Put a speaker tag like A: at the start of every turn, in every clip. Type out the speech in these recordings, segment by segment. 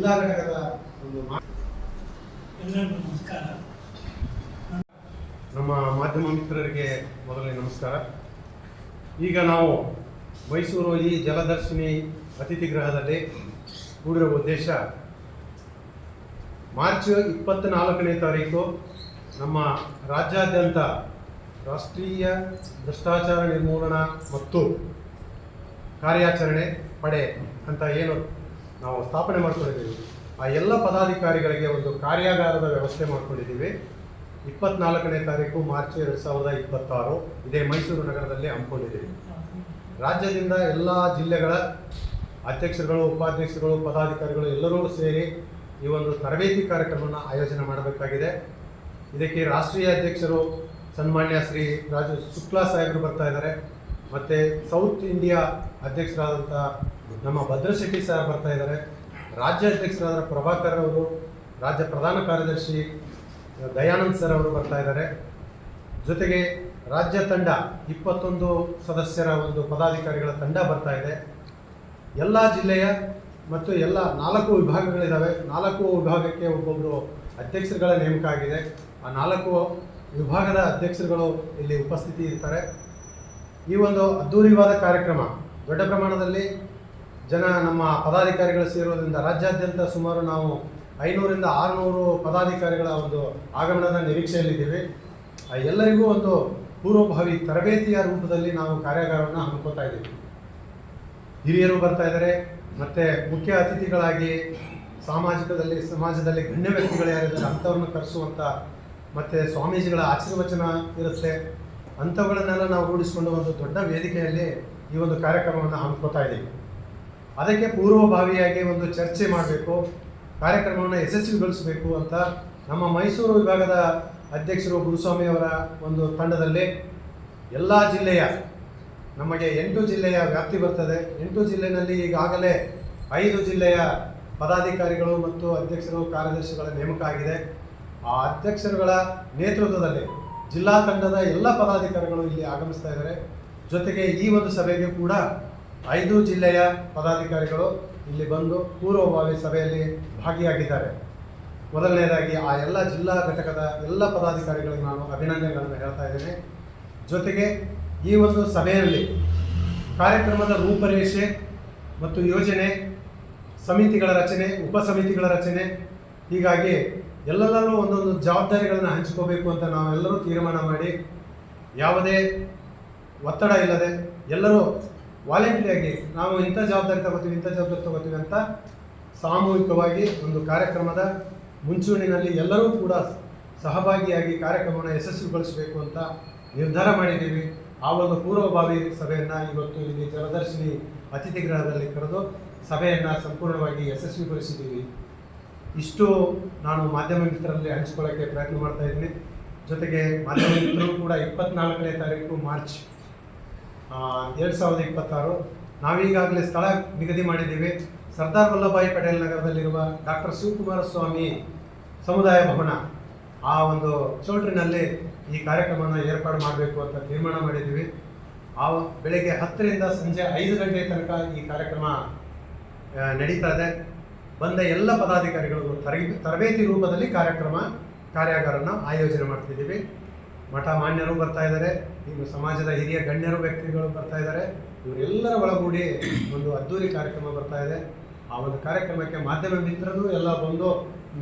A: ಜಿಲ್ಲಾ ಘಟಕದ ಒಂದು
B: ಎಲ್ಲರಿಗೂ ನಮಸ್ಕಾರ.
A: ನಮ್ಮ ಮಾಧ್ಯಮ ಮಿತ್ರರಿಗೆ ಮೊದಲನೇ ನಮಸ್ಕಾರ. ಈಗ ನಾವು ಮೈಸೂರು ಈ ಜಲದರ್ಶಿನಿ ಅತಿಥಿ ಗೃಹದಲ್ಲಿ ಕೂಡಿರುವ ಉದ್ದೇಶ ಮಾರ್ಚ್ 24ನೇ ತಾರೀಕು ನಮ್ಮ ರಾಜ್ಯಾದ್ಯಂತ ರಾಷ್ಟ್ರೀಯ ಭ್ರಷ್ಟಾಚಾರ ನಿರ್ಮೂಲನಾ ಮತ್ತು ಕಾರ್ಯಾಚರಣೆ ಪಡೆ ಅಂತ ಏನು ನಾವು ಸ್ಥಾಪನೆ ಮಾಡ್ಕೊಂಡಿದ್ದೀವಿ, ಆ ಎಲ್ಲ ಪದಾಧಿಕಾರಿಗಳಿಗೆ ಒಂದು ಕಾರ್ಯಾಗಾರದ ವ್ಯವಸ್ಥೆ ಮಾಡ್ಕೊಂಡಿದ್ದೀವಿ. 24ನೇ ತಾರೀಕು ಮಾರ್ಚ್ 2026 ಇದೇ ಮೈಸೂರು ನಗರದಲ್ಲಿ ಹಮ್ಮಿಕೊಂಡಿದ್ದೀವಿ. ರಾಜ್ಯದಿಂದ ಎಲ್ಲ ಜಿಲ್ಲೆಗಳ ಅಧ್ಯಕ್ಷರುಗಳು, ಉಪಾಧ್ಯಕ್ಷರುಗಳು, ಪದಾಧಿಕಾರಿಗಳು ಎಲ್ಲರೂ ಸೇರಿ ಈ ಒಂದು ತರಬೇತಿ ಕಾರ್ಯಕ್ರಮವನ್ನು ಆಯೋಜನೆ ಮಾಡಬೇಕಾಗಿದೆ. ಇದಕ್ಕೆ ರಾಷ್ಟ್ರೀಯ ಅಧ್ಯಕ್ಷರು ಸನ್ಮಾನ್ಯ ಶ್ರೀ ರಾಜು ಶುಕ್ಲಾ ಸಾಹೇಬರು ಬರ್ತಾ ಇದ್ದಾರೆ. ಮತ್ತು ಸೌತ್ ಇಂಡಿಯಾ ಅಧ್ಯಕ್ಷರಾದಂಥ ನಮ್ಮ ಭದ್ರಶೆಟ್ಟಿ ಸರ್ ಬರ್ತಾ ಇದ್ದಾರೆ. ರಾಜ್ಯ ಅಧ್ಯಕ್ಷರಾದ ಪ್ರಭಾಕರ್ ಅವರು, ರಾಜ್ಯ ಪ್ರಧಾನ ಕಾರ್ಯದರ್ಶಿ ದಯಾನಂದ್ ಸರ್ ಅವರು ಬರ್ತಾ ಇದ್ದಾರೆ. ಜೊತೆಗೆ ರಾಜ್ಯ ತಂಡ 21 ಸದಸ್ಯರ ಒಂದು ಪದಾಧಿಕಾರಿಗಳ ತಂಡ ಬರ್ತಾ ಇದೆ. ಎಲ್ಲ ಜಿಲ್ಲೆಯ ಮತ್ತು ಎಲ್ಲ 4 ವಿಭಾಗಗಳಿದ್ದಾವೆ. 4 ವಿಭಾಗಕ್ಕೆ ಒಬ್ಬೊಬ್ಬರು ಅಧ್ಯಕ್ಷರುಗಳ ನೇಮಕ ಆಗಿದೆ. ಆ 4 ವಿಭಾಗದ ಅಧ್ಯಕ್ಷರುಗಳು ಇಲ್ಲಿ ಉಪಸ್ಥಿತಿ ಇರ್ತಾರೆ. ಈ ಒಂದು ಅದ್ಧೂರಿಯಾದ ಕಾರ್ಯಕ್ರಮ ದೊಡ್ಡ ಪ್ರಮಾಣದಲ್ಲಿ ಜನ ನಮ್ಮ ಪದಾಧಿಕಾರಿಗಳು ಸೇರೋದ್ರಿಂದ ರಾಜ್ಯಾದ್ಯಂತ ಸುಮಾರು ನಾವು 500ರಿಂದ 600 ಪದಾಧಿಕಾರಿಗಳ ಒಂದು ಆಗಮನದ ನಿರೀಕ್ಷೆಯಲ್ಲಿದ್ದೀವಿ. ಎಲ್ಲರಿಗೂ ಒಂದು ಪೂರ್ವಭಾವಿ ತರಬೇತಿಯ ರೂಪದಲ್ಲಿ ನಾವು ಕಾರ್ಯಾಗಾರವನ್ನು ಹಮ್ಮಿಕೊಳ್ತಾ ಇದ್ದೀವಿ. ಹಿರಿಯರು ಬರ್ತಾ ಇದ್ದಾರೆ. ಮತ್ತು ಮುಖ್ಯ ಅತಿಥಿಗಳಾಗಿ ಸಮಾಜದಲ್ಲಿ ಗಣ್ಯ ವ್ಯಕ್ತಿಗಳು ಯಾರಿದ್ದಾರೆ ಅಂಥವ್ರನ್ನ ಕರೆಸುವಂಥ, ಮತ್ತು ಸ್ವಾಮೀಜಿಗಳ ಆಶೀರ್ವಚನ ಇರುತ್ತೆ, ಅಂಥವುಗಳನ್ನೆಲ್ಲ ನಾವು ರೂಢಿಸಿಕೊಂಡು ಒಂದು ದೊಡ್ಡ ವೇದಿಕೆಯಲ್ಲಿ ಈ ಒಂದು ಕಾರ್ಯಕ್ರಮವನ್ನು ಹಮ್ಮಿಕೊಳ್ತಾ ಇದ್ದೀವಿ. ಅದಕ್ಕೆ ಪೂರ್ವಭಾವಿಯಾಗಿ ಒಂದು ಚರ್ಚೆ ಮಾಡಬೇಕು, ಕಾರ್ಯಕ್ರಮವನ್ನು ಯಶಸ್ವಿಗೊಳಿಸಬೇಕು ಅಂತ ನಮ್ಮ ಮೈಸೂರು ವಿಭಾಗದ ಅಧ್ಯಕ್ಷರು ಗುರುಸ್ವಾಮಿ ಅವರ ಒಂದು ತಂಡದಲ್ಲಿ ಎಲ್ಲ ಜಿಲ್ಲೆಯ, ನಮಗೆ 8 ಜಿಲ್ಲೆಯ ವ್ಯಾಪ್ತಿ ಬರ್ತದೆ. 8 ಜಿಲ್ಲೆಯಲ್ಲಿ ಈಗಾಗಲೇ 5 ಜಿಲ್ಲೆಯ ಪದಾಧಿಕಾರಿಗಳು ಮತ್ತು ಅಧ್ಯಕ್ಷರು, ಕಾರ್ಯದರ್ಶಿಗಳ ನೇಮಕ ಆಗಿದೆ. ಆ ಅಧ್ಯಕ್ಷರುಗಳ ನೇತೃತ್ವದಲ್ಲಿ ಜಿಲ್ಲಾ ತಂಡದ ಎಲ್ಲ ಪದಾಧಿಕಾರಿಗಳು ಇಲ್ಲಿ ಆಗಮಿಸ್ತಾ ಇದ್ದಾರೆ. ಜೊತೆಗೆ ಈ ಒಂದು ಸಭೆಗೆ ಕೂಡ 5 ಜಿಲ್ಲೆಯ ಪದಾಧಿಕಾರಿಗಳು ಇಲ್ಲಿ ಬಂದು ಪೂರ್ವಭಾವಿ ಸಭೆಯಲ್ಲಿ ಭಾಗಿಯಾಗಿದ್ದಾರೆ. ಮೊದಲನೇದಾಗಿ ಆ ಎಲ್ಲ ಜಿಲ್ಲಾ ಘಟಕದ ಎಲ್ಲ ಪದಾಧಿಕಾರಿಗಳಿಗೆ ನಾನು ಅಭಿನಂದನೆಗಳನ್ನು ಹೇಳ್ತಾ ಇದ್ದೇನೆ. ಜೊತೆಗೆ ಈ ಒಂದು ಸಭೆಯಲ್ಲಿ ಕಾರ್ಯಕ್ರಮದ ರೂಪರೇಷೆ ಮತ್ತು ಯೋಜನೆ, ಸಮಿತಿಗಳ ರಚನೆ, ಉಪಸಮಿತಿಗಳ ರಚನೆ, ಹೀಗಾಗಿ ಎಲ್ಲರಲ್ಲೂ ಒಂದೊಂದು ಜವಾಬ್ದಾರಿಗಳನ್ನು ಹಂಚ್ಕೋಬೇಕು ಅಂತ ನಾವೆಲ್ಲರೂ ತೀರ್ಮಾನ ಮಾಡಿ, ಯಾವುದೇ ಒತ್ತಡ ಇಲ್ಲದೆ ಎಲ್ಲರೂ ವಾಲಂಟ್ರಿಯಾಗಿ ನಾವು ಇಂಥ ಜವಾಬ್ದಾರಿ ತಗೋತೀವಿ ಅಂತ ಸಾಮೂಹಿಕವಾಗಿ ಒಂದು ಕಾರ್ಯಕ್ರಮದ ಮುಂಚೂಣಿನಲ್ಲಿ ಎಲ್ಲರೂ ಕೂಡ ಸಹಭಾಗಿಯಾಗಿ ಕಾರ್ಯಕ್ರಮವನ್ನು ಯಶಸ್ವಿಗೊಳಿಸಬೇಕು ಅಂತ ನಿರ್ಧಾರ ಮಾಡಿದ್ದೀವಿ. ಆ ಒಂದು ಪೂರ್ವಭಾವಿ ಸಭೆಯನ್ನು ಇವತ್ತು ಇಲ್ಲಿ ಜಲದರ್ಶಿನಿ ಅತಿಥಿ ಗೃಹದಲ್ಲಿ ಕರೆದು ಸಭೆಯನ್ನು ಸಂಪೂರ್ಣವಾಗಿ ಯಶಸ್ವಿಗೊಳಿಸಿದ್ದೀವಿ. ಇಷ್ಟು ನಾನು ಮಾಧ್ಯಮ ಮಿತ್ರರಲ್ಲಿ ಹಂಚಿಕೊಳ್ಳೋಕ್ಕೆ ಪ್ರಯತ್ನ ಮಾಡ್ತಾ ಇದ್ದೀನಿ. ಜೊತೆಗೆ ಮಾಧ್ಯಮ ಮಿತ್ರರು ಕೂಡ 24ನೇ ತಾರೀಕು ಮಾರ್ಚ್ 2026 ನಾವೀಗಾಗಲೇ ಸ್ಥಳ ನಿಗದಿ ಮಾಡಿದ್ದೀವಿ. ಸರ್ದಾರ್ ವಲ್ಲಭಭಾಯಿ ಪಟೇಲ್ ನಗರದಲ್ಲಿರುವ ಡಾಕ್ಟರ್ ಶಿವಕುಮಾರ ಸ್ವಾಮಿ ಸಮುದಾಯ ಭವನ, ಆ ಒಂದು ಚೌಲ್ಟ್ರಿನಲ್ಲಿ ಈ ಕಾರ್ಯಕ್ರಮವನ್ನು ಏರ್ಪಾಡು ಮಾಡಬೇಕು ಅಂತ ತೀರ್ಮಾನ ಮಾಡಿದ್ದೀವಿ. ಬೆಳಗ್ಗೆ 10ರಿಂದ ಸಂಜೆ 5 ಗಂಟೆ ತನಕ ಈ ಕಾರ್ಯಕ್ರಮ ನಡೀತಾ ಇದೆ. ಬಂದ ಎಲ್ಲ ಪದಾಧಿಕಾರಿಗಳು ತರಬೇತಿ ರೂಪದಲ್ಲಿ ಕಾರ್ಯಾಗಾರನ ಆಯೋಜನೆ ಮಾಡ್ತಿದ್ದೀವಿ. ಮಠ ಮಾನ್ಯರು ಬರ್ತಾ ಇದ್ದಾರೆ, ಇನ್ನು ಸಮಾಜದ ಹಿರಿಯ ಗಣ್ಯರು ವ್ಯಕ್ತಿಗಳು ಬರ್ತಾ ಇದ್ದಾರೆ. ಇವರೆಲ್ಲರ ಒಳಗೂಡಿ ಒಂದು ಅದ್ಧೂರಿ ಕಾರ್ಯಕ್ರಮ ಬರ್ತಾ ಇದೆ. ಆ ಒಂದು ಕಾರ್ಯಕ್ರಮಕ್ಕೆ ಮಾಧ್ಯಮ ಮಿತ್ರರು ಎಲ್ಲ ಬಂದು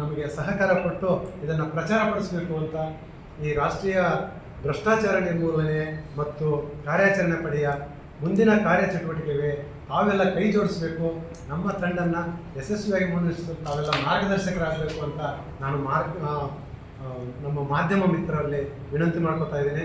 A: ನಮಗೆ ಸಹಕಾರ ಕೊಟ್ಟು ಇದನ್ನು ಪ್ರಚಾರ ಪಡಿಸಬೇಕು ಅಂತ ಈ ರಾಷ್ಟ್ರೀಯ ಭ್ರಷ್ಟಾಚಾರ ನಿರ್ಮೂಲನೆ ಮತ್ತು ಕಾರ್ಯಾಚರಣೆ ಪಡೆಯ ಮುಂದಿನ ಕಾರ್ಯಚಟುವಟಿಕೆಗೆ ತಾವೆಲ್ಲ ಕೈ ಜೋಡಿಸಬೇಕು, ನಮ್ಮ ತಂಡನ್ನು ಯಶಸ್ವಿಯಾಗಿ ಮುನ್ನಡೆಸಲು ತಾವೆಲ್ಲ ಮಾರ್ಗದರ್ಶಕರಾಗಬೇಕು ಅಂತ ನಾನು ನಮ್ಮ ಮಾಧ್ಯಮ ಮಿತ್ರರಲ್ಲಿ ವಿನಂತಿ ಮಾಡ್ಕೊತಾ ಇದ್ದೇನೆ.